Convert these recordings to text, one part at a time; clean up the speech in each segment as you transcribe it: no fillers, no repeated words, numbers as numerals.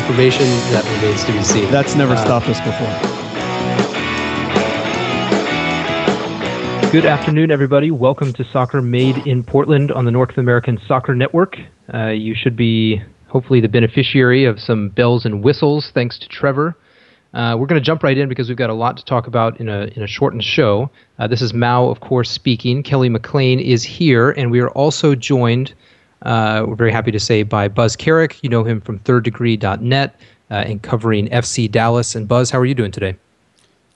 information that remains to be seen. That's never stopped us before. Good afternoon, everybody. Welcome to Soccer Made in Portland on the North American Soccer Network. You should be hopefully the beneficiary of some bells and whistles, thanks to Trevor. We're going to jump right in because we've got a lot to talk about in a shortened show. This is Mao, of course, speaking. Kelly McLean is here, and we are also joined, we're very happy to say, by Buzz Carrick. You know him from thirddegree.net and covering FC Dallas. And Buzz, how are you doing today?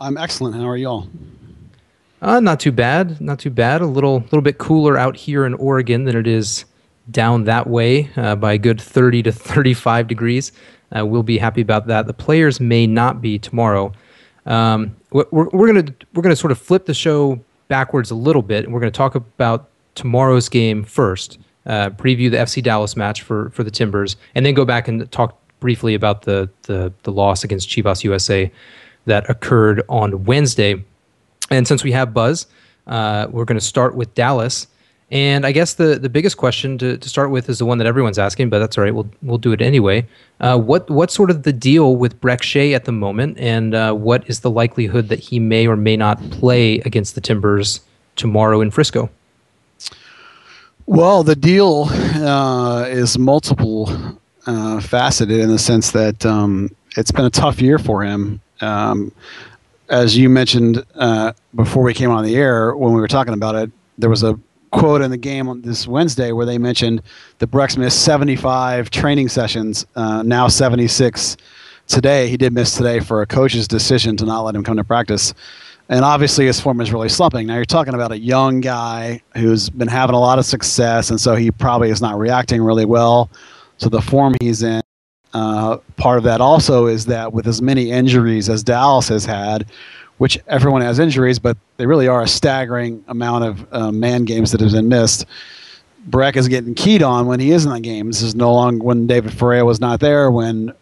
I'm excellent. How are y'all? Not too bad. Not too bad. A little bit cooler out here in Oregon than it is down that way by a good 30 to 35 degrees. We'll be happy about that. The players may not be tomorrow. We're gonna sort of flip the show backwards a little bit, and we're going to talk about tomorrow's game first. Preview the FC Dallas match for the Timbers, and then go back and talk briefly about the loss against Chivas USA that occurred on Wednesday. And since we have Buzz, we're going to start with Dallas. And I guess the biggest question to start with is the one that everyone's asking, but that's all right. We'll do it anyway. What's sort of the deal with Breck Shea at the moment, and what is the likelihood that he may or may not play against the Timbers tomorrow in Frisco? Well, the deal is multiple faceted in the sense that it's been a tough year for him. As you mentioned before we came on the air, when we were talking about it, there was a quote in the game on this Wednesday where they mentioned that Breck's missed 75 training sessions, now 76 today. He did miss today for a coach's decision to not let him come to practice. And obviously his form is really slumping. Now you're talking about a young guy who's been having a lot of success, and so he probably is not reacting really well to the form he's in. Part of that also is that with as many injuries as Dallas has had, which everyone has injuries, but they really are a staggering amount of man games that have been missed. Breck is getting keyed on when he is in the game. This is no longer when David Ferreira was not there, when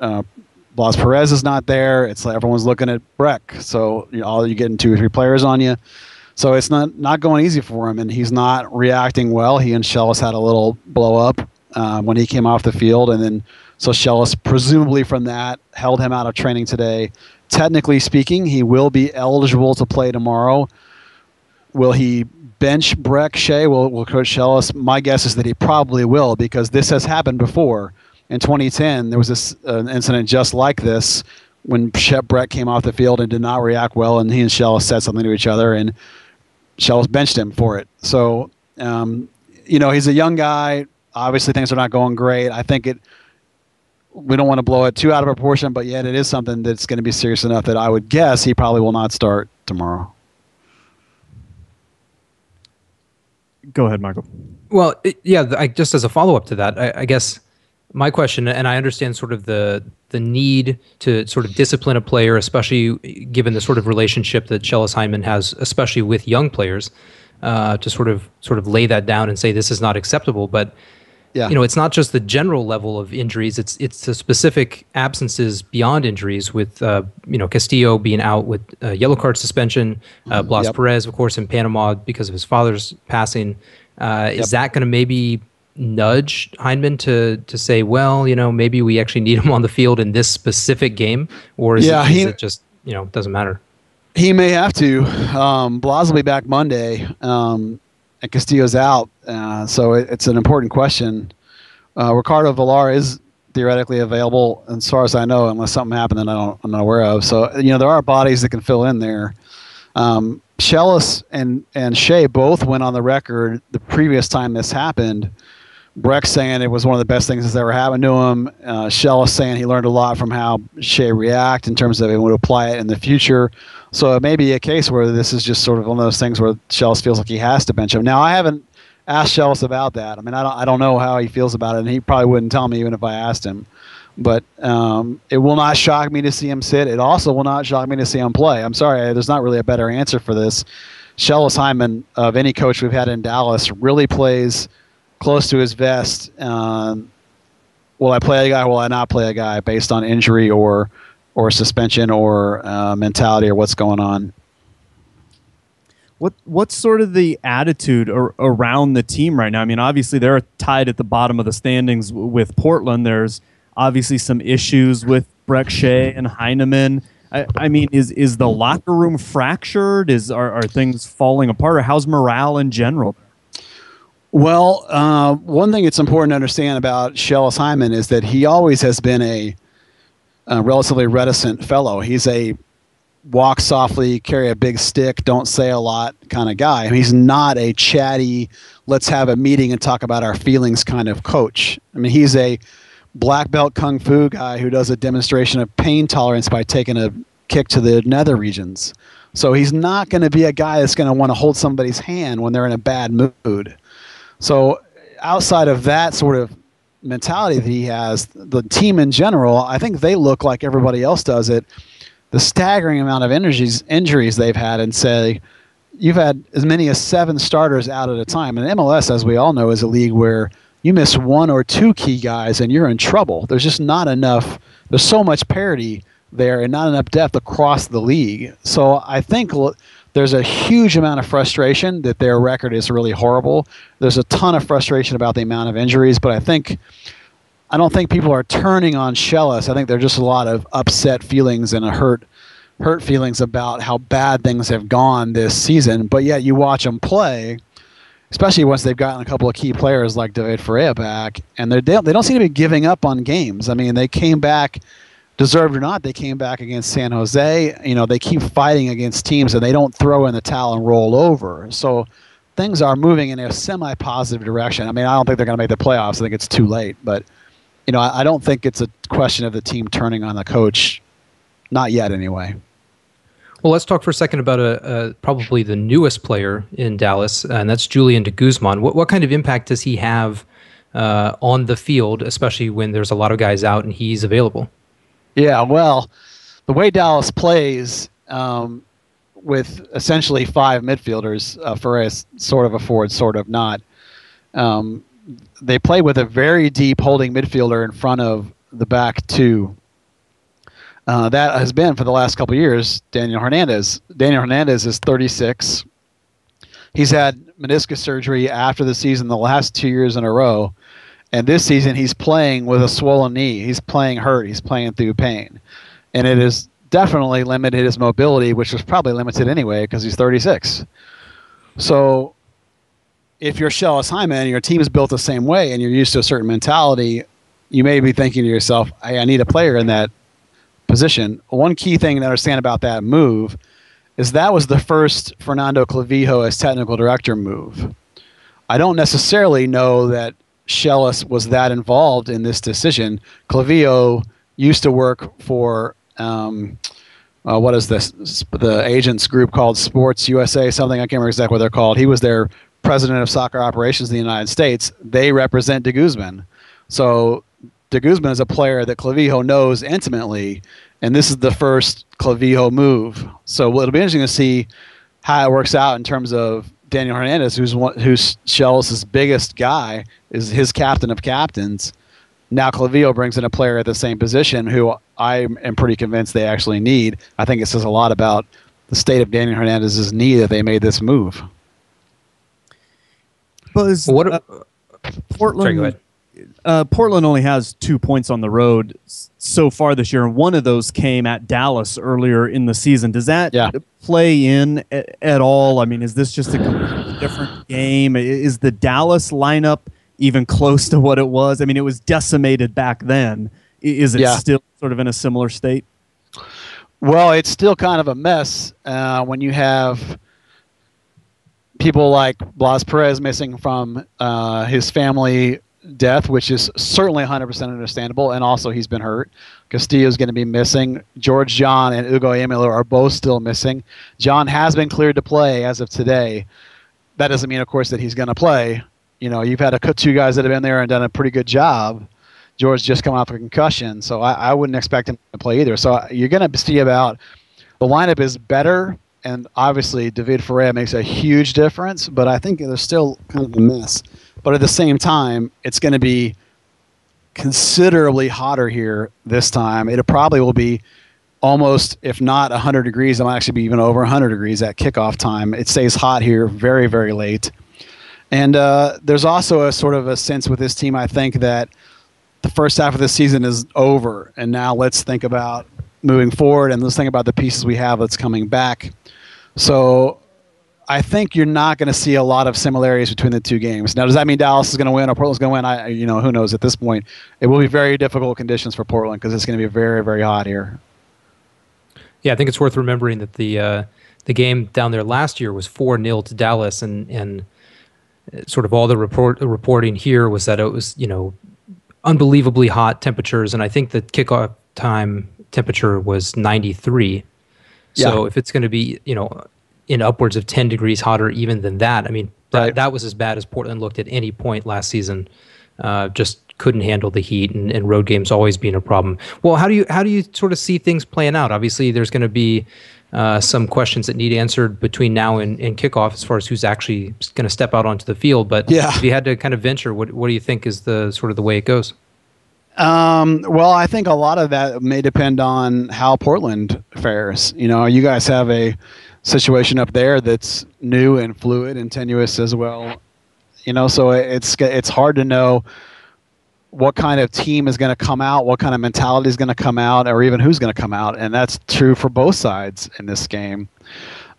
Blas Perez is not there. It's like everyone's looking at Breck. So you're getting 2 or 3 players on you. So it's not going easy for him, and he's not reacting well. He and Schellas had a little blow up when he came off the field, and then so Schellas, presumably from that, held him out of training today. Technically speaking, he will be eligible to play tomorrow. Will he bench Breck Shea? Will Coach Schellas? My guess is that he probably will, because this has happened before. In 2010, there was this incident just like this when Breck came off the field and did not react well, and he and Schellas said something to each other, and Schellas benched him for it. So, he's a young guy. Obviously, things are not going great. I think we don't want to blow it too out of proportion, but yet it is something that's going to be serious enough that I would guess he probably will not start tomorrow. Go ahead, Michael. Well, just as a follow-up to that, I guess my question, and I understand sort of the need to sort of discipline a player, especially given the sort of relationship that Schellas Hyndman has, especially with young players, to sort of lay that down and say this is not acceptable. But yeah, it's not just the general level of injuries. It's the specific absences beyond injuries with, Castillo being out with yellow card suspension, Blas Perez, of course, in Panama because of his father's passing. Is that going to maybe nudge Hyndman to say, well, maybe we actually need him on the field in this specific game? Or is it just, doesn't matter? He may have to. Blas will be back Monday. And Castillo's out, so it's an important question. Ricardo Villar is theoretically available, as far as I know, unless something happened that I'm not aware of. So, there are bodies that can fill in there. Schellas and Shea both went on the record the previous time this happened. Breck saying it was one of the best things that's ever happened to him. Schellas saying he learned a lot from how Shea react in terms of he would apply it in the future. So it may be a case where this is just sort of one of those things where Schellas feels like he has to bench him. Now, I haven't asked Schellas about that. I mean, I don't know how he feels about it, and he probably wouldn't tell me even if I asked him. But it will not shock me to see him sit. It also will not shock me to see him play. I'm sorry, there's not really a better answer for this. Schellas Hyndman, of any coach we've had in Dallas, really plays close to his vest. Will I play a guy? Will I not play a guy based on injury or suspension or mentality or what's going on? What's sort of the attitude around the team right now? I mean, obviously they're tied at the bottom of the standings with Portland. There's Obviously, some issues with Breck Shea and Heineman. I mean, is the locker room fractured? Are things falling apart? Or how's morale in general? Well, one thing it's important to understand about Shellis Hyman is that he always has been a relatively reticent fellow. He's a walk softly, carry a big stick, don't say a lot kind of guy. I mean, he's not a chatty, let's have a meeting and talk about our feelings kind of coach. I mean, he's a black belt kung fu guy who does a demonstration of pain tolerance by taking a kick to the nether regions. So he's not going to be a guy that's going to want to hold somebody's hand when they're in a bad mood. So outside of that sort of mentality that he has, the team in general, I think they look like everybody else does it. The staggering amount of injuries they've had, and say you've had as many as 7 starters out at a time. And MLS, as we all know, is a league where you miss 1 or 2 key guys and you're in trouble. There's just not enough. There's so much parity there and not enough depth across the league. So I think there's a huge amount of frustration that their record is really horrible. There's a ton of frustration about the amount of injuries, but I don't think people are turning on Shellis. I think there's just a lot of upset feelings and hurt feelings about how bad things have gone this season. But yet you watch them play, especially once they've gotten a couple of key players like David Ferreira back, and they don't seem to be giving up on games. I mean, they came back, deserved or not, they came back against San Jose. You know, they keep fighting against teams, and they don't throw in the towel and roll over. So things are moving in a semi-positive direction. I mean, I don't think they're going to make the playoffs. I think it's too late. But, you know, I don't think it's a question of the team turning on the coach. Not yet, anyway. Well, let's talk for a second about probably the newest player in Dallas, and that's Julian de Guzman. What kind of impact does he have on the field, especially when there's a lot of guys out and he's available? Yeah, well, the way Dallas plays with essentially 5 midfielders, Ferreira is sort of a forward, sort of not. They play with a very deep holding midfielder in front of the back 2. That has been, for the last couple of years, Daniel Hernandez. Daniel Hernandez is 36. He's had meniscus surgery after the season the last 2 years in a row. And this season, he's playing with a swollen knee. He's playing hurt. He's playing through pain. And it has definitely limited his mobility, which was probably limited anyway because he's 36. So if you're Shellis Hyman and your team is built the same way and you're used to a certain mentality, you may be thinking to yourself, hey, I need a player in that position. One key thing to understand about that move is that was the first Fernando Clavijo as technical director move. I don't necessarily know that Shellis was that involved in this decision. Clavijo used to work for what is this? The agents group called Sports USA, something I can't remember exactly what they're called. He was their president of soccer operations in the United States. They represent de Guzman. So de Guzman is a player that Clavijo knows intimately, and this is the first Clavijo move. So it'll be interesting to see how it works out in terms of Daniel Hernandez, who's Shellis' biggest guy, is his captain of captains. Now Clavijo brings in a player at the same position who I am pretty convinced they actually need. I think it says a lot about the state of Daniel Hernandez's knee that they made this move. But Portland, Sorry, go ahead. Portland only has 2 points on the road so far this year, and one of those came at Dallas earlier in the season. Does that play in at all? I mean, is this just a completely different game? Is the Dallas lineup even close to what it was? I mean, it was decimated back then. Is it still sort of in a similar state? Well, it's still kind of a mess when you have people like Blas Perez missing from his family death, which is certainly 100% understandable, and also he's been hurt. Castillo's going to be missing. George John and Hugo Emilo are both still missing. John has been cleared to play as of today. That doesn't mean, of course, that he's going to play. You know, you've had 2 guys that have been there and done a pretty good job. George just come off a concussion, so I wouldn't expect him to play either. So you're going to see about the lineup is better, and obviously David Ferreira makes a huge difference, but I think there's still kind of a mess. But at the same time, it's going to be considerably hotter here this time. It probably will be almost, if not 100 degrees, it might actually be even over 100 degrees at kickoff time. It stays hot here very, very late. And there's also a sort of a sense with this team, I think, that the first half of the season is over, and now let's think about moving forward, and let's think about the pieces we have that's coming back. So I think you're not going to see a lot of similarities between the two games. Now, does that mean Dallas is going to win or Portland's going to win? Who knows at this point. It will be very difficult conditions for Portland because it's going to be very, very hot here. Yeah, I think it's worth remembering that the game down there last year was 4-0 to Dallas, and sort of all the reporting here was that it was unbelievably hot temperatures, and I think the kickoff time temperature was 93. So Yeah. if it's going to be in upwards of 10 degrees hotter even than that, I mean that was as bad as Portland looked at any point last season. Just couldn't handle the heat, and road games always being a problem. Well, how do you sort of see things playing out? Obviously, there's going to be some questions that need answered between now and kickoff as far as who's actually going to step out onto the field. But if you had to kind of venture, what do you think is the sort of the way it goes? Well, I think a lot of that may depend on how Portland fares. You guys have a situation up there that's new and fluid and tenuous as well. So it's hard to know what kind of team is going to come out, what kind of mentality is going to come out, or even who's going to come out. And that's true for both sides in this game.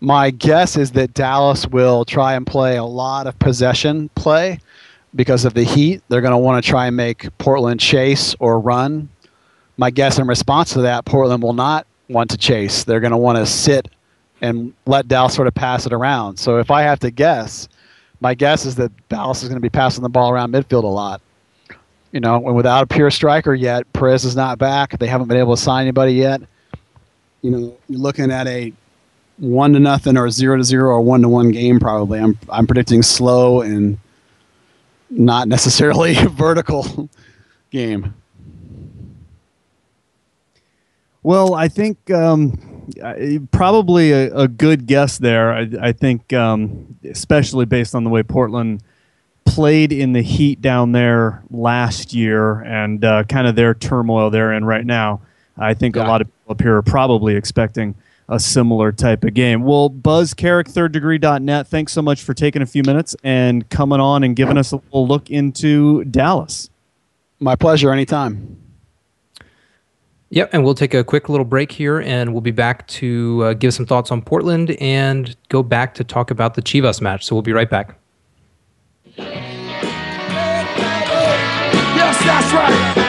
My guess is that Dallas will try and play a lot of possession play because of the heat. They're going to want to try and make Portland chase or run. My guess in response to that, Portland will not want to chase. They're going to want to sit and let Dallas sort of pass it around. So if I have to guess, my guess is that Dallas is going to be passing the ball around midfield a lot. And without a pure striker yet, Perez is not back. They haven't been able to sign anybody yet. You're looking at a 1-0 or 0-0 or 1-1 game probably. I'm predicting slow and not necessarily vertical game. Well, I think probably a good guess there. I think, especially based on the way Portland played in the heat down there last year and kind of their turmoil they're in right now, I think a lot of people up here are probably expecting a similar type of game. Well, Buzz Carrick, thirddegree.net, thanks so much for taking a few minutes and coming on and giving us a little look into Dallas. My pleasure, anytime. Yep, and we'll take a quick little break here, and we'll be back to give some thoughts on Portland and go back to talk about the Chivas match. So we'll be right back. Yes, that's right.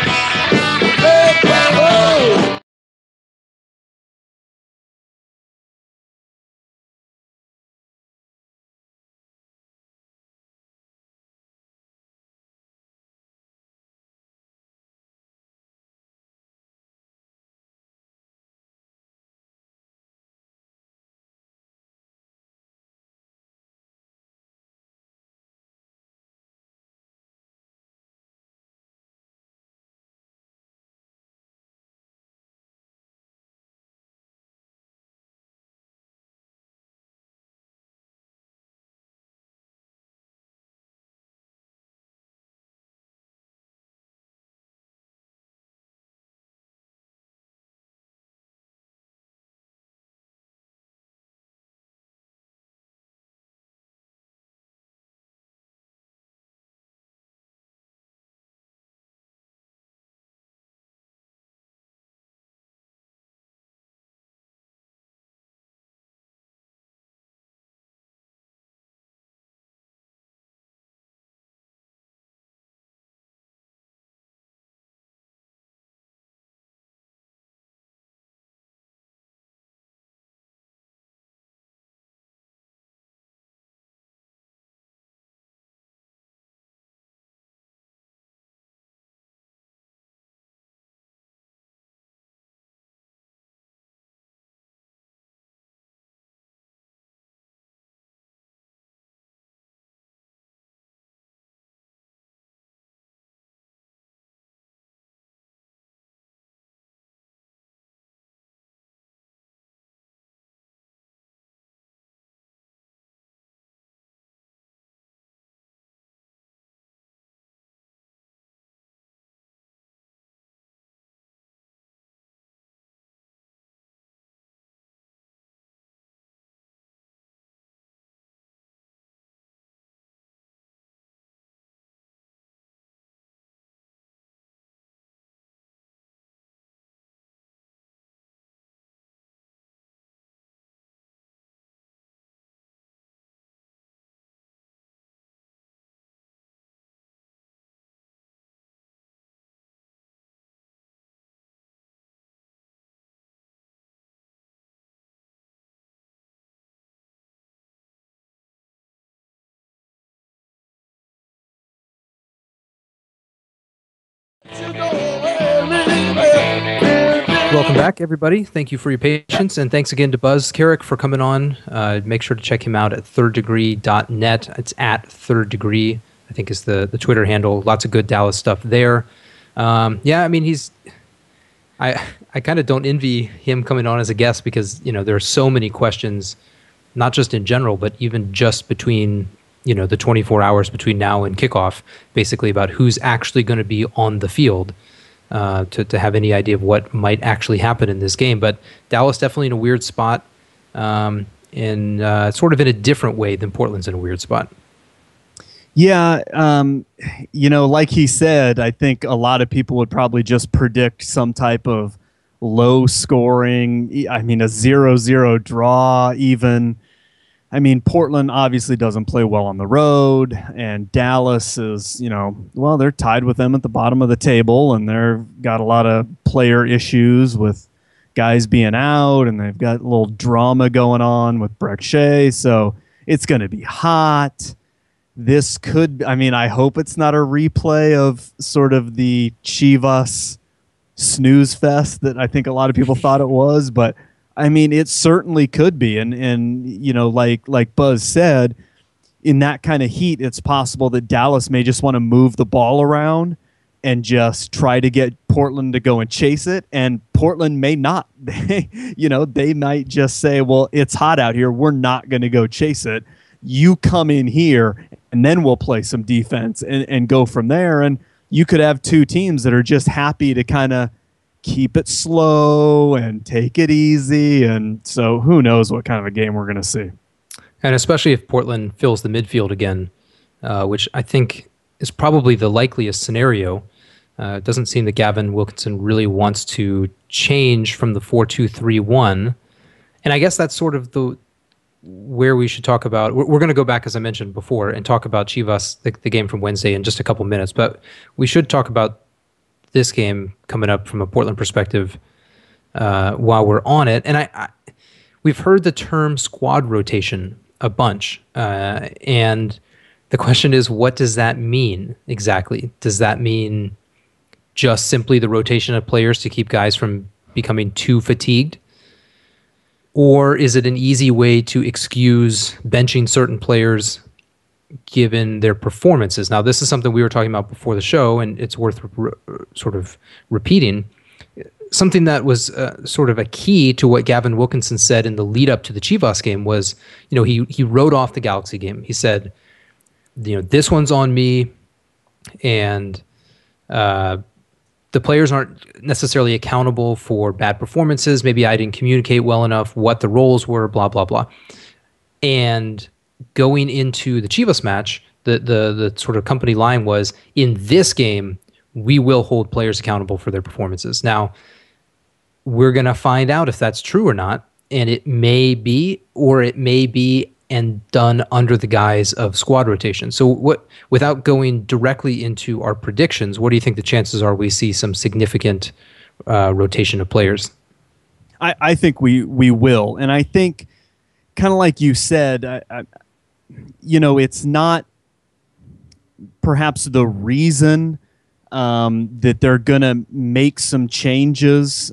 Welcome back, everybody. Thank you for your patience, and thanks again to Buzz Carrick for coming on. Make sure to check him out at thirddegree.net. It's at thirddegree, I think is the Twitter handle. Lots of good Dallas stuff there. Yeah, I mean, I kind of don't envy him coming on as a guest because, there are so many questions, not just in general, but even just between, the 24 hours between now and kickoff, basically about who's actually going to be on the field. To have any idea of what might actually happen in this game. But Dallas definitely in a weird spot, sort of in a different way than Portland's in a weird spot. Yeah, like he said, I think a lot of people would probably just predict some type of low scoring, a 0-0 draw even. I mean, Portland obviously doesn't play well on the road, and Dallas is, they're tied with them at the bottom of the table, and they've got a lot of player issues with guys being out, and they've got a little drama going on with Breck Shea, so it's going to be hot. This could, I hope it's not a replay of sort of the Chivas snooze fest that I think a lot of people thought it was, but it certainly could be. And like Buzz said, in that kind of heat, it's possible that Dallas may just want to move the ball around and just try to get Portland to go and chase it. And Portland may not. They might just say, well, it's hot out here. We're not going to go chase it. You come in here, and then we'll play some defense and go from there. And you could have two teams that are just happy to kind of keep it slow and take it easy. And so who knows what kind of a game we're going to see. And especially if Portland fills the midfield again, which I think is probably the likeliest scenario. It doesn't seem that Gavin Wilkinson really wants to change from the 4-2-3-1. And I guess that's sort of where we should talk about. We're going to go back, as I mentioned before, and talk about Chivas, the game from Wednesday, in just a couple minutes. But we should talk about this game coming up from a Portland perspective while we're on it. And we've heard the term squad rotation a bunch. And the question is, what does that mean exactly? Does that mean just simply the rotation of players to keep guys from becoming too fatigued? Or is it an easy way to excuse benching certain players given their performances? Now, this is something we were talking about before the show, and it's worth sort of repeating. Something that was sort of a key to what Gavin Wilkinson said in the lead up to the Chivas game was, he wrote off the Galaxy game. He said, this one's on me, and the players aren't necessarily accountable for bad performances. Maybe I didn't communicate well enough what the roles were, blah, blah, blah. And going into the Chivas match, the sort of company line was, in this game, we will hold players accountable for their performances. Now, we're going to find out if that's true or not, and it may be, or it may be and done under the guise of squad rotation. So without going directly into our predictions, what do you think the chances are we see some significant rotation of players? I think we will. And I think, kind of like you said, it's not perhaps the reason that they're going to make some changes,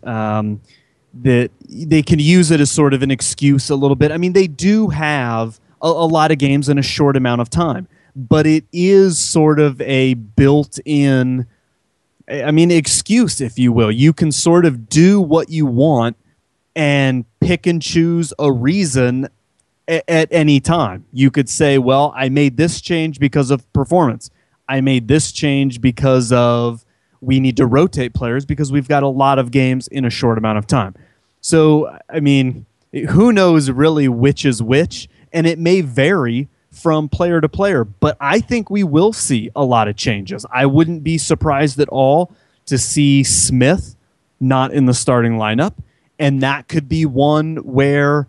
that they can use it as sort of an excuse a little bit. They do have a lot of games in a short amount of time, but it is sort of a built-in, excuse, if you will. You can sort of do what you want and pick and choose a reason at any time. You could say, well, I made this change because of performance. I made this change because of we need to rotate players because we've got a lot of games in a short amount of time. So, who knows really which is which, and it may vary from player to player, but I think we will see a lot of changes. I wouldn't be surprised at all to see Smith not in the starting lineup, and that could be one where,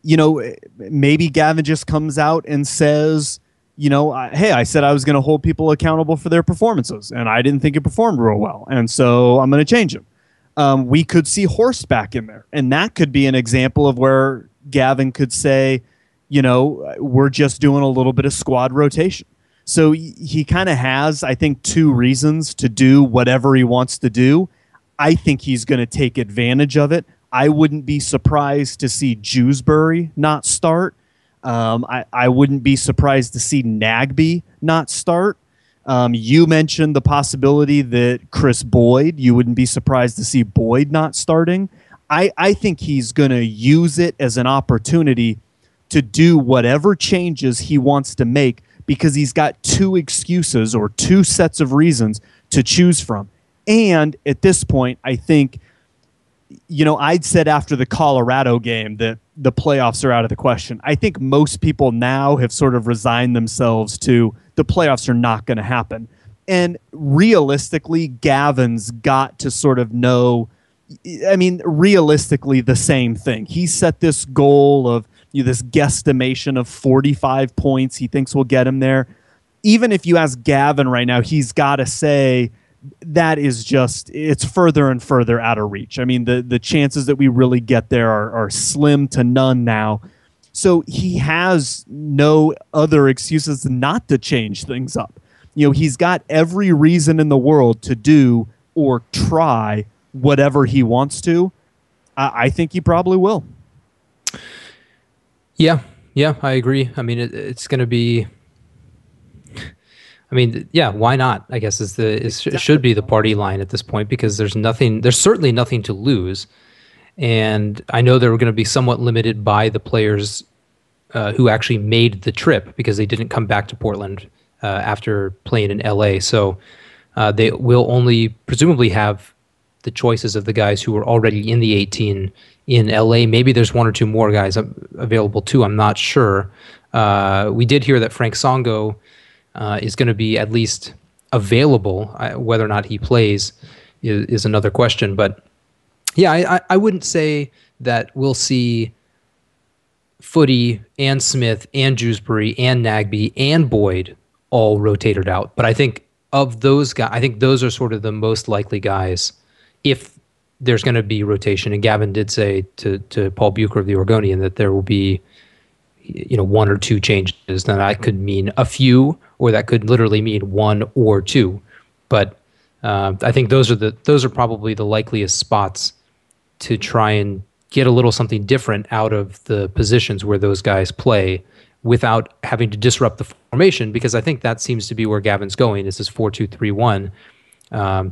maybe Gavin just comes out and says, hey, I said I was going to hold people accountable for their performances, and I didn't think it performed real well, and so I'm going to change him. We could see Horst back in there, and that could be an example of where Gavin could say, we're just doing a little bit of squad rotation. So he kind of has, I think, two reasons to do whatever he wants to do. I think he's going to take advantage of it. I wouldn't be surprised to see Jewsbury not start. I wouldn't be surprised to see Nagby not start. You mentioned the possibility that Chris Boyd, you wouldn't be surprised to see Boyd not starting. I think he's going to use it as an opportunity to do whatever changes he wants to make because he's got two excuses or two sets of reasons to choose from. And at this point, I think, I'd said after the Colorado game that the playoffs are out of the question. I think most people now have sort of resigned themselves to the playoffs are not going to happen. And realistically, Gavin's got to sort of know, realistically, the same thing. He set this goal of this guesstimation of 45 points he thinks will get him there. Even if you ask Gavin right now, he's got to say that is just, it's further and further out of reach. I mean, the chances that we really get there are slim to none now. So he has no other excuses not to change things up. He's got every reason in the world to do or try whatever he wants to. I think he probably will. Yeah, I agree. I mean, it's going to be. I mean, yeah, why not? I guess it should be the party line at this point because there's certainly nothing to lose. And I know they were going to be somewhat limited by the players who actually made the trip because they didn't come back to Portland after playing in LA. So they will only presumably have the choices of the guys who were already in the 18 in LA. Maybe there's one or two more guys available too. I'm not sure. We did hear that Frank Songo is going to be at least available. Whether or not he plays is another question. But yeah, I wouldn't say that we'll see Footy and Smith and Jewsbury and Nagby and Boyd all rotated out. But I think of those guys, I think those are sort of the most likely guys if there's going to be rotation. And Gavin did say to Paul Bucher of the Oregonian that there will be one or two changes. Now that could mean a few, or that could literally mean one or two. But I think those are probably the likeliest spots to try and get a little something different out of the positions where those guys play without having to disrupt the formation, because I think that seems to be where Gavin's going, is this 4-2-3-1.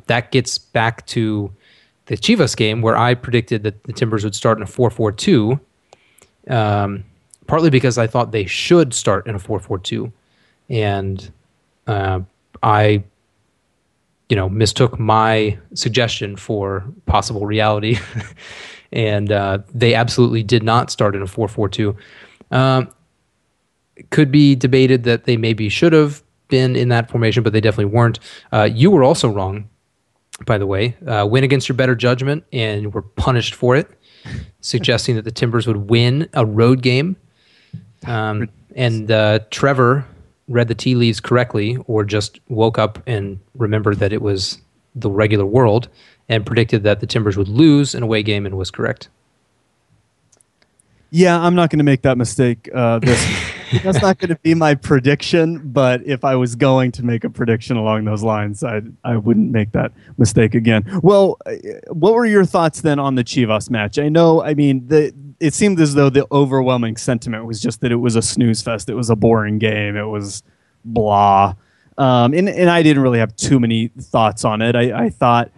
That gets back to the Chivas game where I predicted that the Timbers would start in a 4-4-2, partly because I thought they should start in a 4-4-2. And I mistook my suggestion for possible reality. And they absolutely did not start in a 4-4-2. Could be debated that they maybe should have been in that formation, but they definitely weren't. You were also wrong, by the way. Went against your better judgment and were punished for it, suggesting that the Timbers would win a road game. And Trevor read the tea leaves correctly, or just woke up and remembered that it was the regular world and predicted that the Timbers would lose an away game and was correct. Yeah, I'm not going to make that mistake. That's not going to be my prediction, but if I was going to make a prediction along those lines, I wouldn't make that mistake again. Well, what were your thoughts then on the Chivas match? It seemed as though the overwhelming sentiment was just that it was a snooze fest. It was a boring game. It was blah. And I didn't really have too many thoughts on it. I thought,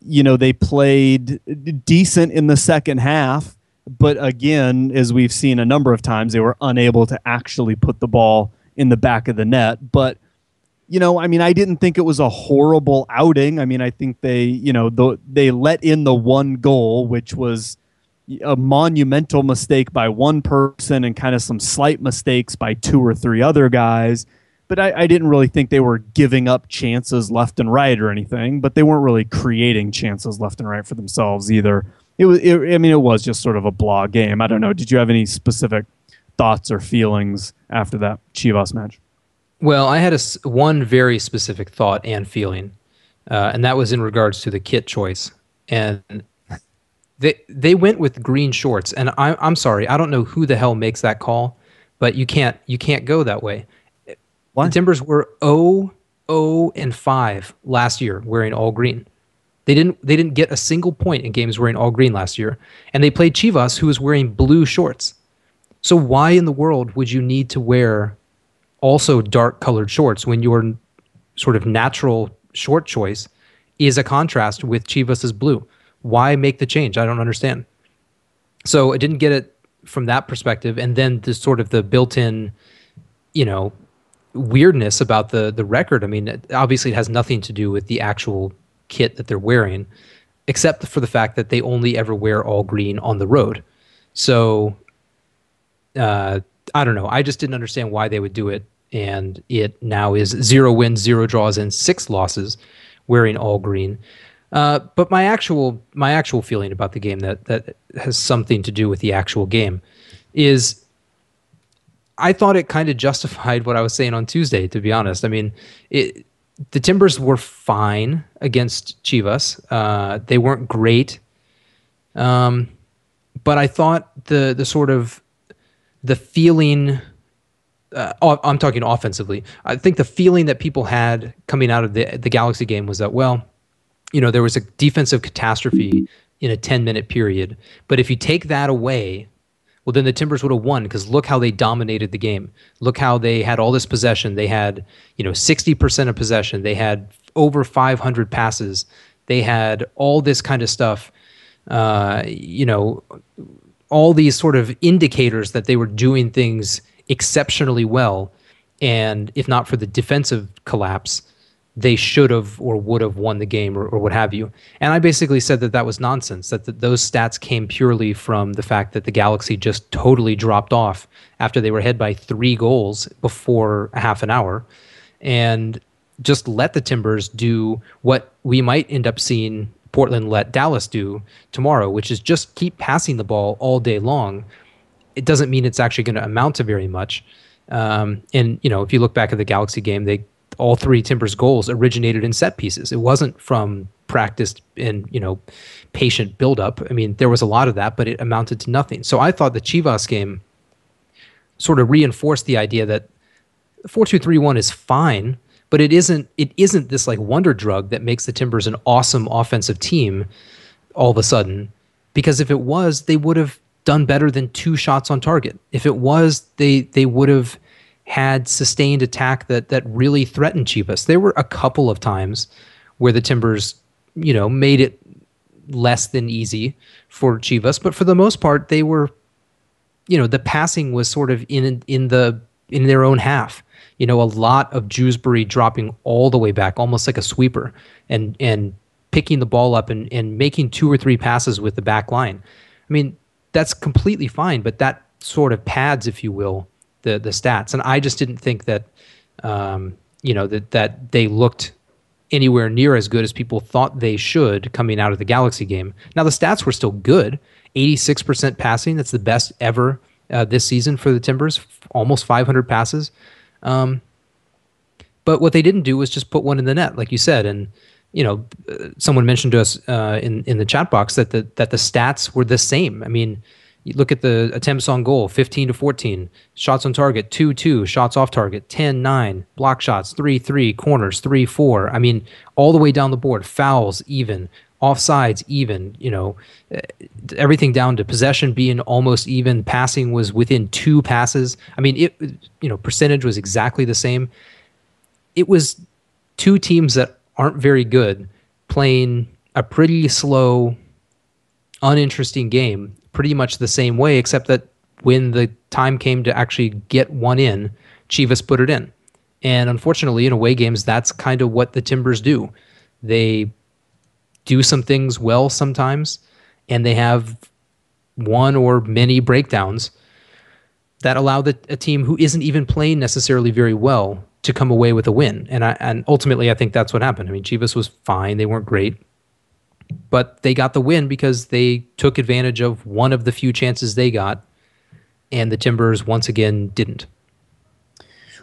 they played decent in the second half. But again, as we've seen a number of times, they were unable to actually put the ball in the back of the net. But, I didn't think it was a horrible outing. I think they let in the one goal, which was a monumental mistake by one person and kind of some slight mistakes by two or three other guys. But I didn't really think they were giving up chances left and right or anything, but they weren't really creating chances left and right for themselves either. It was just sort of a blah game. I don't know. Did you have any specific thoughts or feelings after that Chivas match? Well, I had one very specific thought and feeling, and that was in regards to the kit choice. And they went with green shorts, and I'm sorry, I don't know who the hell makes that call, but you can't go that way. Why? The Timbers were 0-5 last year wearing all green. They didn't get a single point in games wearing all green last year, and they played Chivas, who was wearing blue shorts. So why in the world would you need to wear also dark colored shorts when your sort of natural short choice is a contrast with Chivas's blue? Why make the change? I don't understand. So I didn't get it from that perspective, and then the sort of the built-in, weirdness about the record. I mean, obviously it has nothing to do with the actual kit that they're wearing, except for the fact that they only ever wear all green on the road. So I don't know. I just didn't understand why they would do it, and it now is 0 wins, 0 draws, and 6 losses wearing all green. But my actual feeling about the game that has something to do with the actual game is I thought it kind of justified what I was saying on Tuesday, to be honest. I mean, the Timbers were fine against Chivas. They weren't great. But I thought the sort of the feeling, I'm talking offensively, I think the feeling that people had coming out of the Galaxy game was that, well, there was a defensive catastrophe in a 10-minute period. But if you take that away, well, then the Timbers would have won, because look how they dominated the game. Look how they had all this possession. They had, 60% of possession. They had over 500 passes. They had all this kind of stuff, all these sort of indicators that they were doing things exceptionally well. And if not for the defensive collapse, they should have or would have won the game, or what have you. And I basically said that was nonsense, that those stats came purely from the fact that the Galaxy just totally dropped off after they were ahead by 3 goals before a half an hour, and just let the Timbers do what we might end up seeing Portland let Dallas do tomorrow, which is just keep passing the ball all day long. It doesn't mean it's actually going to amount to very much. And, if you look back at the Galaxy game, all 3 Timbers goals originated in set pieces. It wasn't from practiced and, patient buildup. I mean, there was a lot of that, but it amounted to nothing. So I thought the Chivas game sort of reinforced the idea that 4-2-3-1 is fine, but it isn't this like wonder drug that makes the Timbers an awesome offensive team all of a sudden. Because if it was, they would have done better than 2 shots on target. If it was, they would have had sustained attack that really threatened Chivas. There were a couple of times where the Timbers, made it less than easy for Chivas, but for the most part, they were, the passing was sort of in their own half. A lot of Jewsbury dropping all the way back, almost like a sweeper, and picking the ball up and making 2 or 3 passes with the back line. I mean, that's completely fine, but that sort of pads, if you will, the stats. And I just didn't think that that they looked anywhere near as good as people thought they should coming out of the Galaxy game. Now the stats were still good. 86% passing, that's the best ever this season for the Timbers, almost 500 passes. But what they didn't do was just put one in the net, like you said. And someone mentioned to us in the chat box that the stats were the same. I mean, you look at the attempts on goal, 15-14, shots on target, 2-2, shots off target, 10-9, block shots, 3-3, corners, 3-4. I mean, all the way down the board, fouls even, offsides even, everything down to possession being almost even, passing was within 2 passes. I mean, percentage was exactly the same. It was 2 teams that aren't very good playing a pretty slow, uninteresting game pretty much the same way, except that when the time came to actually get one in, Chivas put it in. And unfortunately, in away games, that's kind of what the Timbers do. They do some things well sometimes, and they have one or many breakdowns that allow a team who isn't even playing necessarily very well to come away with a win. And ultimately, I think that's what happened. I mean, Chivas was fine. They weren't great. But they got the win because they took advantage of one of the few chances they got, and the Timbers once again didn't.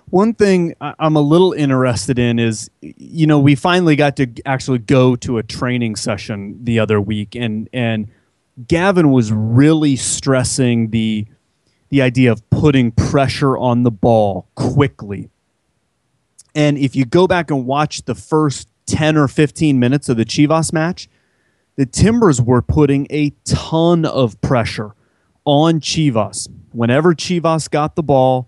One thing I'm a little interested in is, we finally got to actually go to a training session the other week, and Gavin was really stressing the idea of putting pressure on the ball quickly. And if you go back and watch the first 10 or 15 minutes of the Chivas match, the Timbers were putting a ton of pressure on Chivas. Whenever Chivas got the ball,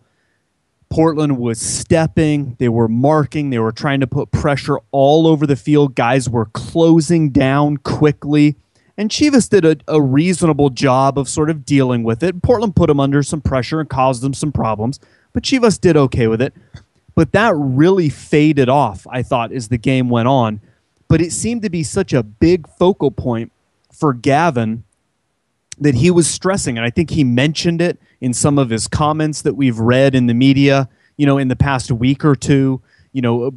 Portland was stepping, they were marking, they were trying to put pressure all over the field. Guys were closing down quickly. And Chivas did a reasonable job of sort of dealing with it. Portland put them under some pressure and caused them some problems, but Chivas did okay with it. But that really faded off, I thought, as the game went on. But it seemed to be such a big focal point for Gavin that he was stressing. And I think he mentioned it in some of his comments that we've read in the media, in the past week or two,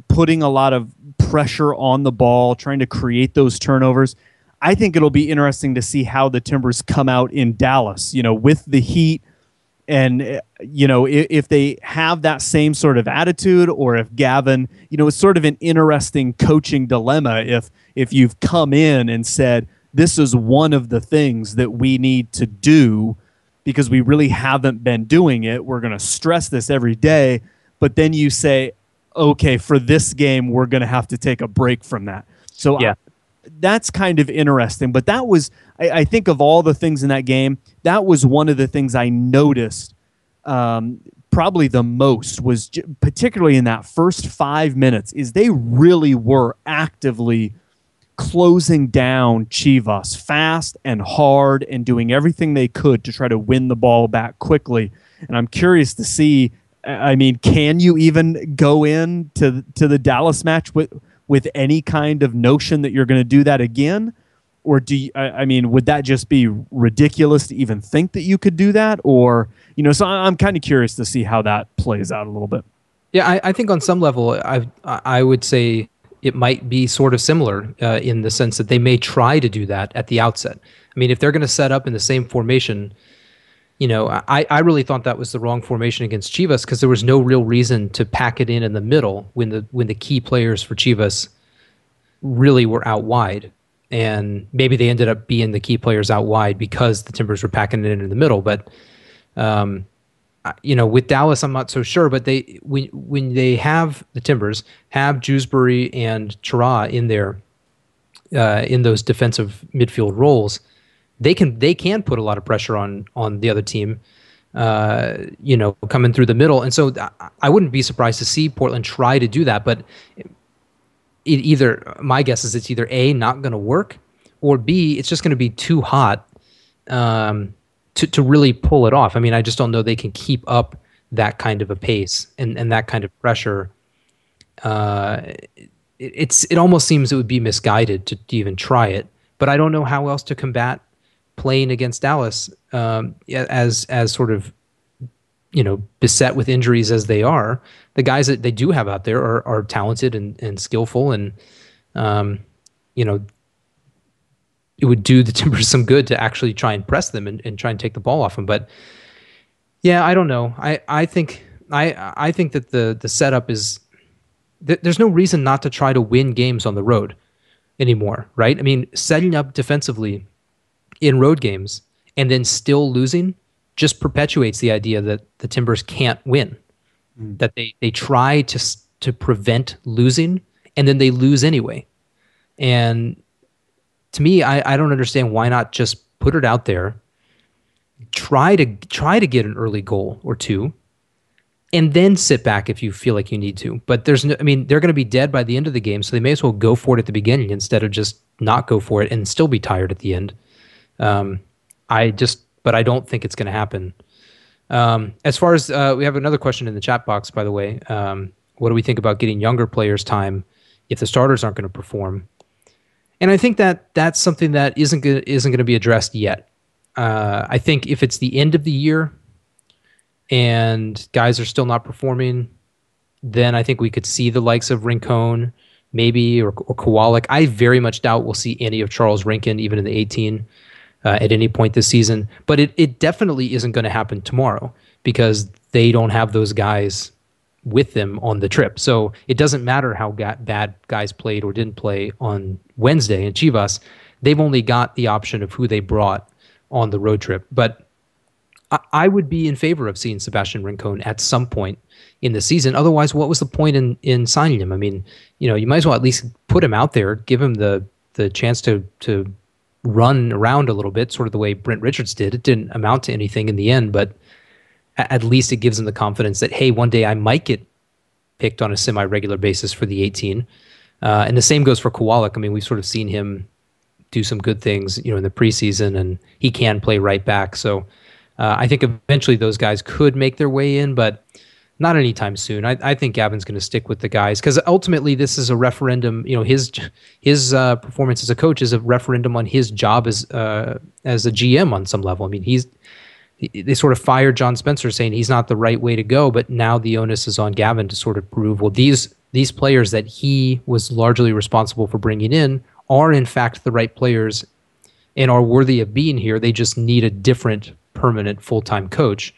putting a lot of pressure on the ball, trying to create those turnovers. I think it'll be interesting to see how the Timbers come out in Dallas, with the heat. And, if they have that same sort of attitude, or if Gavin, it's sort of an interesting coaching dilemma if you've come in and said, this is one of the things that we need to do because we really haven't been doing it. We're going to stress this every day. But then you say, okay, for this game, we're going to have to take a break from that. So yeah. That's kind of interesting. But that was, I think of all the things in that game, that was one of the things I noticed probably the most, was particularly in that first 5 minutes, is they really were actively closing down Chivas fast and hard and doing everything they could to try to win the ball back quickly. And I'm curious to see, can you even go in to the Dallas match with any kind of notion that you're going to do that again? Or would that just be ridiculous to even think that you could do that? Or, so I'm kind of curious to see how that plays out a little bit. Yeah, I think on some level, I would say it might be sort of similar in the sense that they may try to do that at the outset. I mean, if they're going to set up in the same formation, I really thought that was the wrong formation against Chivas because there was no real reason to pack it in the middle when the key players for Chivas really were out wide. And maybe they ended up being the key players out wide because the Timbers were packing it in the middle. But, with Dallas, I'm not so sure. But when they have the Timbers have Jewsbury and Chara in there, in those defensive midfield roles, they can put a lot of pressure on the other team, coming through the middle. And so I wouldn't be surprised to see Portland try to do that. But my guess is it's either A, not going to work, or B, it's just going to be too hot to really pull it off. I mean, I just don't know they can keep up that kind of a pace and that kind of pressure. It almost seems it would be misguided to even try it, but I don't know how else to combat playing against Dallas as sort of beset with injuries as they are. The guys that they do have out there are talented and skillful, and it would do the Timbers some good to actually try and press them and try and take the ball off them. But yeah, I don't know. I think that the setup is there's no reason not to try to win games on the road anymore, right? I mean, setting up defensively in road games and then still losing just perpetuates the idea that the Timbers can't win, that they try to prevent losing and then they lose anyway. And to me, I don't understand why not just put it out there, try to get an early goal or two, and then sit back if you feel like you need to. But they're going to be dead by the end of the game, so they may as well go for it at the beginning instead of just not go for it and still be tired at the end. But I don't think it's going to happen. As far as we have another question in the chat box, by the way. What do we think about getting younger players time if the starters aren't going to perform? And I think that's something that isn't going to be addressed yet. I think if it's the end of the year and guys are still not performing, then I think we could see the likes of Rincon, maybe, or Kowalik. I very much doubt we'll see any of Charles Rinkin even in the 18 at any point this season. But it definitely isn't going to happen tomorrow because they don't have those guys with them on the trip. So it doesn't matter how bad guys played or didn't play on Wednesday in Chivas. They've only got the option of who they brought on the road trip. But I would be in favor of seeing Sebastian Rincon at some point in the season. Otherwise, what was the point in signing him? I mean, you might as well at least put him out there, give him the chance to run around a little bit, sort of the way Brent Richards did. It didn't amount to anything in the end, but at least it gives him the confidence that, hey, one day I might get picked on a semi-regular basis for the 18. And the same goes for Kowalik. I mean, we've sort of seen him do some good things, in the preseason, and he can play right back. So I think eventually those guys could make their way in, but not anytime soon. I think Gavin's going to stick with the guys because ultimately this is a referendum. His performance as a coach is a referendum on his job as a GM on some level. I mean, they sort of fired John Spencer saying he's not the right way to go, but now the onus is on Gavin to sort of prove, well, these players that he was largely responsible for bringing in are in fact the right players and are worthy of being here. They just need a different permanent full-time coach.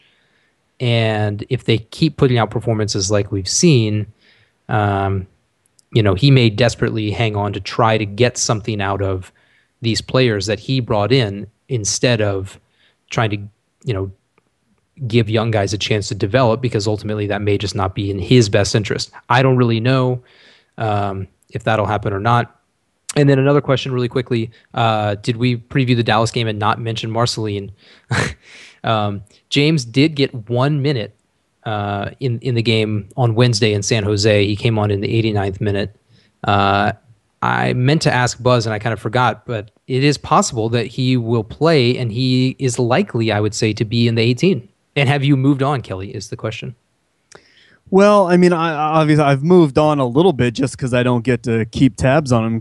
And if they keep putting out performances like we've seen, he may desperately hang on to try to get something out of these players that he brought in instead of trying to, give young guys a chance to develop, because ultimately that may just not be in his best interest. I don't really know if that'll happen or not. And then another question really quickly, did we preview the Dallas game and not mention Marceline? James did get 1 minute in the game on Wednesday in San Jose. He came on in the 89th minute. I meant to ask Buzz, and I kind of forgot, but it is possible that he will play, and he is likely, I would say, to be in the 18. And have you moved on, Kelly, is the question. Well, I mean, obviously I've moved on a little bit just because I don't get to keep tabs on him,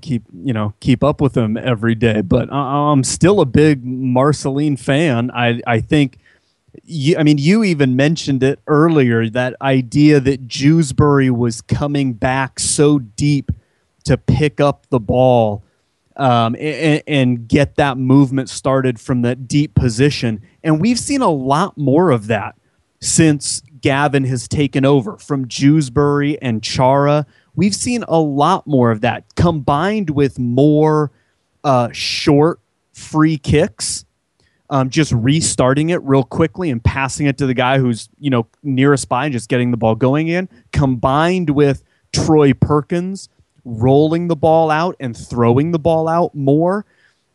keep up with him every day. But I'm still a big Marceline fan. I think, you even mentioned it earlier, that idea that Jewsbury was coming back so deep to pick up the ball and get that movement started from that deep position. And we've seen a lot more of that since Gavin has taken over from Jewsbury and Chara. We've seen a lot more of that combined with more short free kicks, just restarting it real quickly and passing it to the guy who's, nearest by and just getting the ball going in, combined with Troy Perkins rolling the ball out and throwing the ball out more.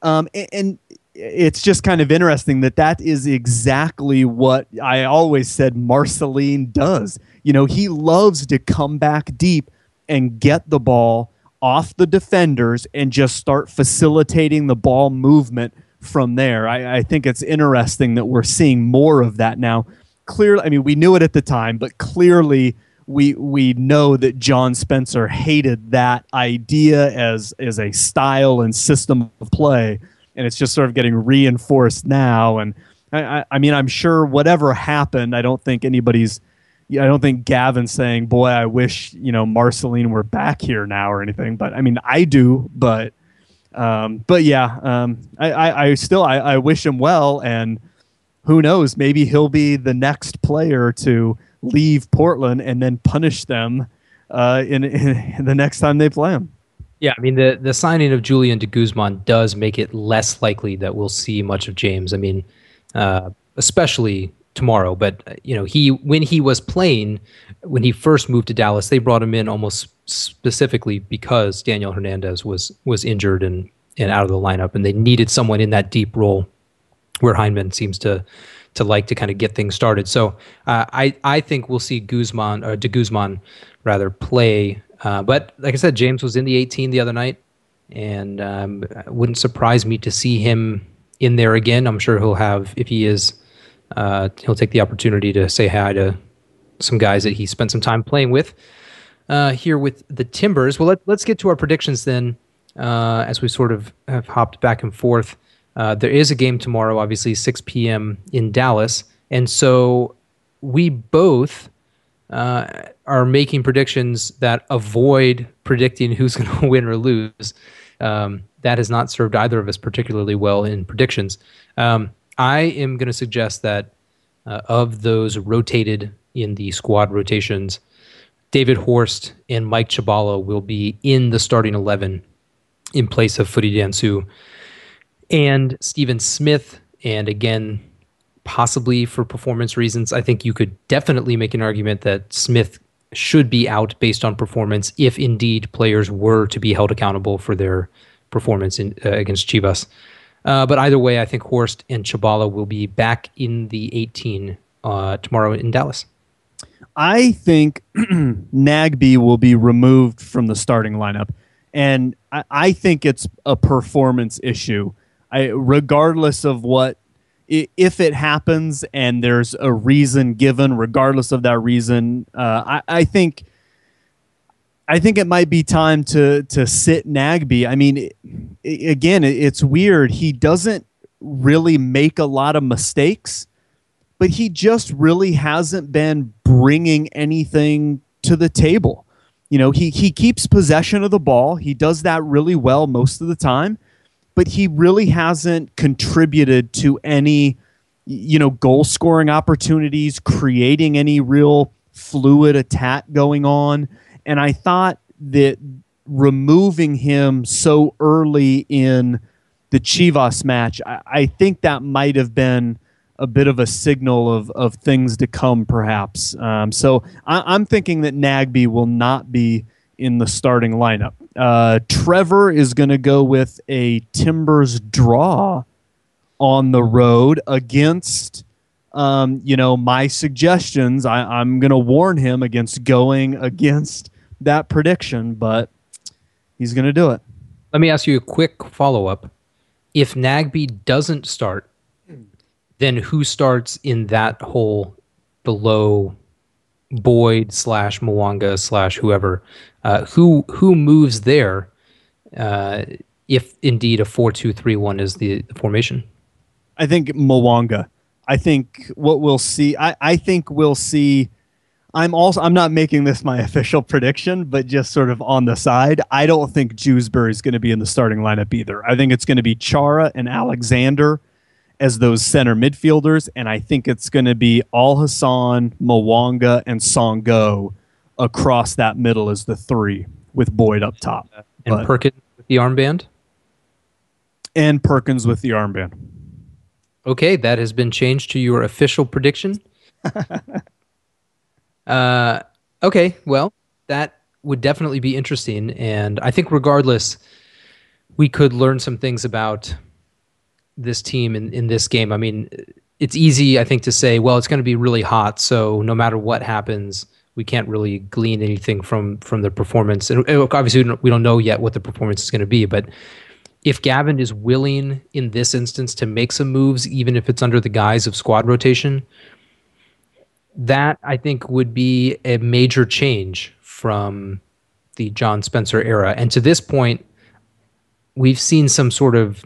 And it's just kind of interesting that is exactly what I always said Marceline does. He loves to come back deep and get the ball off the defenders and just start facilitating the ball movement from there. I think it's interesting that we're seeing more of that now. Clearly, we knew it at the time, but clearly we know that John Spencer hated that idea as a style and system of play. And it's just sort of getting reinforced now. And I'm sure whatever happened, I don't think Gavin's saying, boy, I wish, Marceline were back here now or anything. But I do. But yeah, I wish him well. And who knows, maybe he'll be the next player to leave Portland and then punish them in the next time they play him. Yeah, the signing of Julian de Guzman does make it less likely that we'll see much of James. Especially tomorrow. But when he was playing, when he first moved to Dallas, they brought him in almost specifically because Daniel Hernandez was injured and out of the lineup, and they needed someone in that deep role where Heinemann seems to like to kind of get things started. So I think we'll see de Guzman rather play. But like I said, James was in the 18 the other night, and it wouldn't surprise me to see him in there again. I'm sure he'll have, if he is, he'll take the opportunity to say hi to some guys that he spent some time playing with here with the Timbers. Well, let's get to our predictions then, as we sort of have hopped back and forth. There is a game tomorrow, obviously 6 p.m. in Dallas, and so we both are making predictions that avoid predicting who's going to win or lose. That has not served either of us particularly well in predictions. I am going to suggest that of those rotated in the squad rotations, David Horst and Mike Chabala will be in the starting 11 in place of Footy Dansu. And Stephen Smith, and again, possibly for performance reasons. I think you could definitely make an argument that Smith should be out based on performance if indeed players were to be held accountable for their performance against Chivas. But either way, I think Horst and Chabala will be back in the 18 tomorrow in Dallas. I think Nagby will be removed from the starting lineup, and I think it's a performance issue. Regardless of what, if it happens and there's a reason given, regardless of that reason, I think it might be time to sit Nagby. I mean, again, it's weird. He doesn't really make a lot of mistakes, but he just really hasn't been bringing anything to the table. You know, he keeps possession of the ball. He does that really well most of the time, but he really hasn't contributed to any, goal scoring opportunities, creating any real fluid attack going on. And I thought that removing him so early in the Chivas match, I think that might have been a bit of a signal of things to come, perhaps. So I'm thinking that Nagby will not be in the starting lineup. Trevor is going to go with a Timbers draw on the road against, my suggestions. I'm going to warn him against going against that prediction, but he's going to do it. Let me ask you a quick follow-up. If Nagby doesn't start, then who starts in that hole below Boyd / Mwanga / whoever? Who moves there if indeed a 4-2-3-1 is the formation? I think Mwanga. I think what we'll see. I think we'll see. I'm not making this my official prediction, but just sort of on the side. I don't think Jewsbury is going to be in the starting lineup either. I think it's going to be Chara and Alexander as those center midfielders, and I think it's going to be Al Hassan, Mwanga, and Songo across that middle as the three, with Boyd up top. And Perkins with the armband? And Perkins with the armband. Okay, that has been changed to your official prediction. Okay, well, that would definitely be interesting, and I think regardless, we could learn some things about this team in this game. I mean, it's easy, I think, to say, well, it's going to be really hot, so no matter what happens, we can't really glean anything from the performance. And obviously, we don't know yet what the performance is going to be, but if Gavin is willing in this instance to make some moves, even if it's under the guise of squad rotation, that I think would be a major change from the John Spencer era. And to this point, we've seen some sort of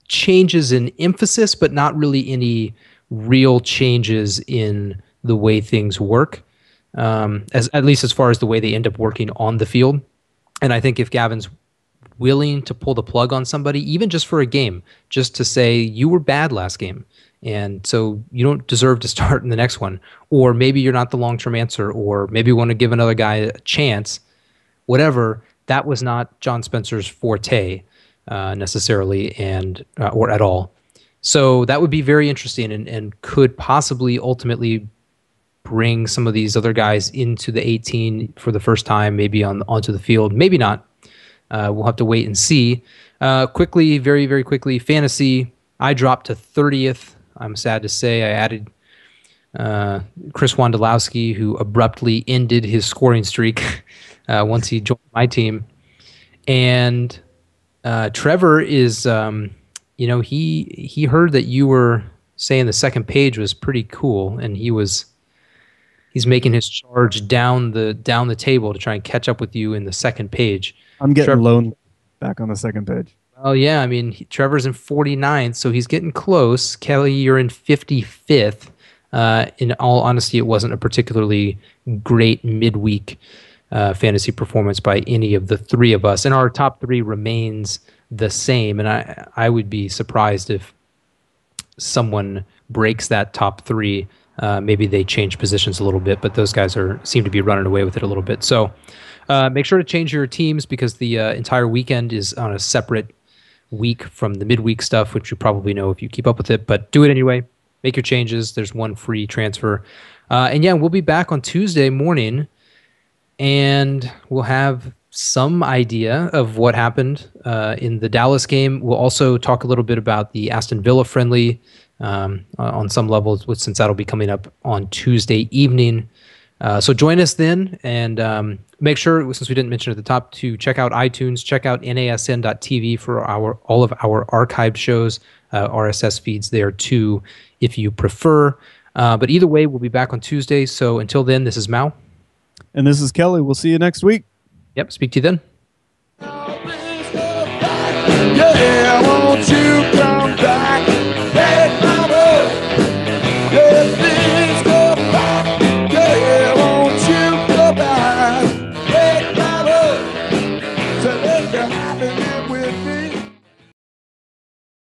changes in emphasis, but not really any real changes in the way things work, at least as far as the way they end up working on the field. And I think if Gavin's willing to pull the plug on somebody, even just for a game, just to say, you were bad last game, and so you don't deserve to start in the next one, or maybe you're not the long-term answer, or maybe you want to give another guy a chance, whatever, that was not John Spencer's forte necessarily, and or at all. So that would be very interesting and could possibly ultimately bring some of these other guys into the 18 for the first time, maybe onto the field, maybe not. We'll have to wait and see. Quickly, very, very quickly, fantasy, I dropped to 30th. I'm sad to say I added Chris Wondolowski, who abruptly ended his scoring streak once he joined my team. And Trevor is, he heard that you were saying the second page was pretty cool, and he's making his charge down the table to try and catch up with you in the second page. I'm getting lonely back on the second page. Oh, yeah. I mean, Trevor's in 49th, so he's getting close. Kelly, you're in 55th. In all honesty, it wasn't a particularly great midweek fantasy performance by any of the three of us. And our top three remains the same. And I would be surprised if someone breaks that top three. Maybe they change positions a little bit, but those guys seem to be running away with it a little bit. So make sure to change your teams, because the entire weekend is on a separate week from the midweek stuff, which you probably know if you keep up with it, but do it anyway. make your changes. There's one free transfer. And yeah, we'll be back on Tuesday morning, and we'll have some idea of what happened in the Dallas game. We'll also talk a little bit about the Aston Villa friendly on some levels, since that'll be coming up on Tuesday evening. So join us then, and make sure, since we didn't mention at the top, to check out iTunes, check out nasn.tv for all of our archived shows, RSS feeds there too, if you prefer. But either way, we'll be back on Tuesday. So until then, this is Mao. And this is Kelly. We'll see you next week. Yep, speak to you then. Yeah, won't you come back? Hey, mama, yeah, please go back. Yeah, won't you go back? Hey, mama, to let you